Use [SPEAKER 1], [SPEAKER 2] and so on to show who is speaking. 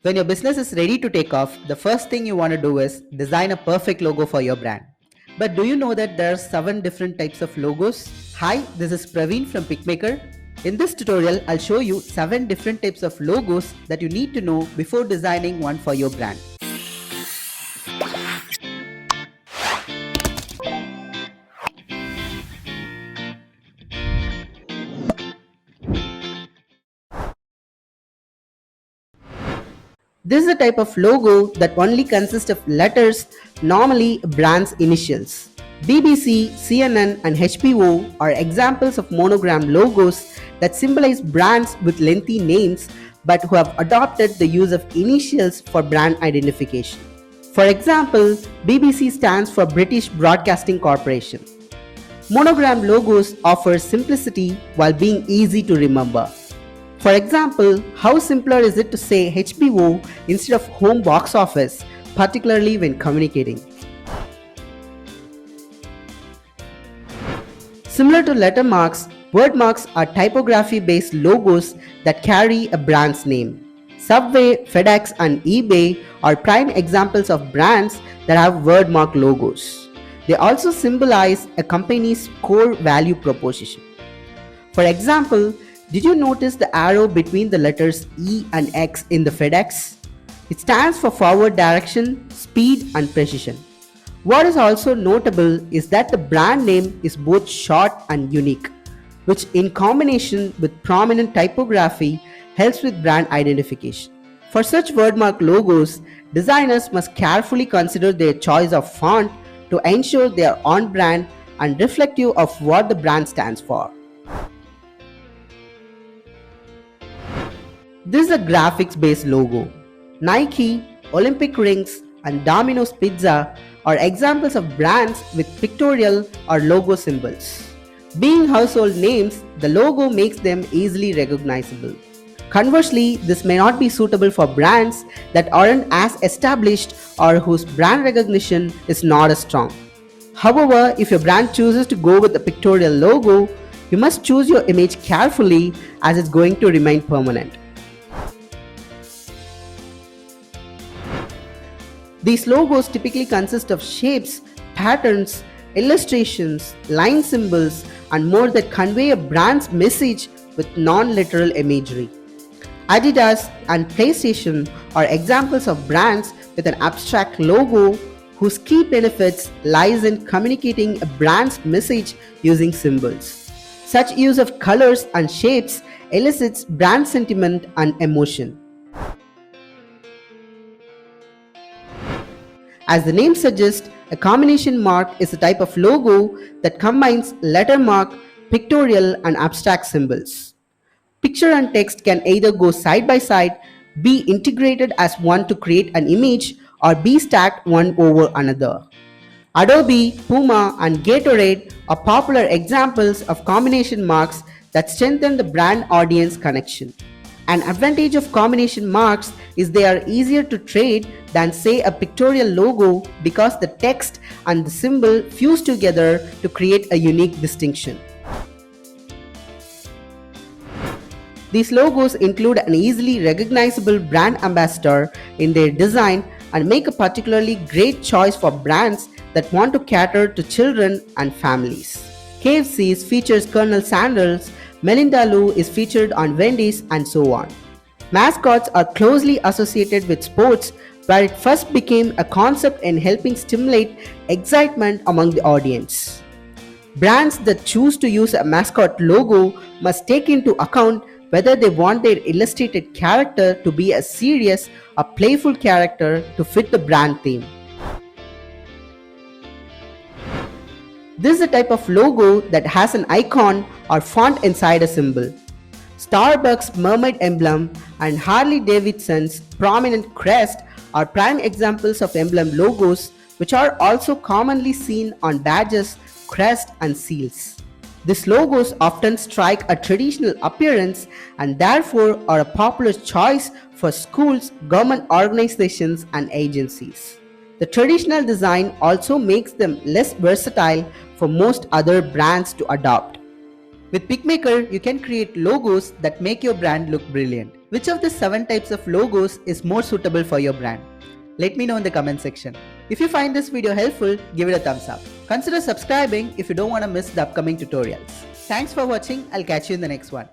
[SPEAKER 1] When your business is ready to take off, the first thing you want to do is design a perfect logo for your brand. But do you know that there are 7 different types of logos? Hi, this is Praveen from Picmaker. In this tutorial, I'll show you 7 different types of logos that you need to know before designing one for your brand. This is a type of logo that only consists of letters, normally brand's initials. BBC, CNN, and HPO are examples of monogram logos that symbolize brands with lengthy names but who have adopted the use of initials for brand identification. For example, BBC stands for British Broadcasting Corporation. Monogram logos offer simplicity while being easy to remember. For example, how simpler is it to say HBO instead of home box office, particularly when communicating? Similar to letter marks, word marks are typography-based logos that carry a brand's name. Subway, FedEx, and eBay are prime examples of brands that have word mark logos. They also symbolize a company's core value proposition. For example, did you notice the arrow between the letters E and X in the FedEx? It stands for forward direction, speed, and precision. What is also notable is that the brand name is both short and unique, which in combination with prominent typography helps with brand identification. For such wordmark logos, designers must carefully consider their choice of font to ensure they are on brand and reflective of what the brand stands for. This is a graphics-based logo. Nike, Olympic rings, and Domino's Pizza are examples of brands with pictorial or logo symbols. Being household names, the logo makes them easily recognizable. Conversely, this may not be suitable for brands that aren't as established or whose brand recognition is not as strong. However, if your brand chooses to go with a pictorial logo, you must choose your image carefully as it's going to remain permanent. These logos typically consist of shapes, patterns, illustrations, line symbols, and more that convey a brand's message with non-literal imagery. Adidas and PlayStation are examples of brands with an abstract logo whose key benefits lies in communicating a brand's message using symbols. Such use of colors and shapes elicits brand sentiment and emotion. As the name suggests, a combination mark is a type of logo that combines letter mark, pictorial, and abstract symbols. Picture and text can either go side by side, be integrated as one to create an image, or be stacked one over another. Adobe, Puma, and Gatorade are popular examples of combination marks that strengthen the brand audience connection. An advantage of combination marks is they are easier to trade than say a pictorial logo because the text and the symbol fuse together to create a unique distinction. These logos include an easily recognizable brand ambassador in their design and make a particularly great choice for brands that want to cater to children and families. KFC features Colonel Sanders, Melinda Lou is featured on Wendy's, and so on. Mascots are closely associated with sports, where it first became a concept in helping stimulate excitement among the audience. Brands that choose to use a mascot logo must take into account whether they want their illustrated character to be a serious or playful character to fit the brand theme. This is a type of logo that has an icon or font inside a symbol. Starbucks' mermaid emblem and Harley-Davidson's prominent crest are prime examples of emblem logos which are also commonly seen on badges, crests, and seals. These logos often strike a traditional appearance and therefore are a popular choice for schools, government organizations, and agencies. The traditional design also makes them less versatile for most other brands to adopt. With PicMaker, you can create logos that make your brand look brilliant. Which of the 7 types of logos is more suitable for your brand? Let me know in the comment section. If you find this video helpful, give it a thumbs up. Consider subscribing if you don't want to miss the upcoming tutorials. Thanks for watching. I'll catch you in the next one.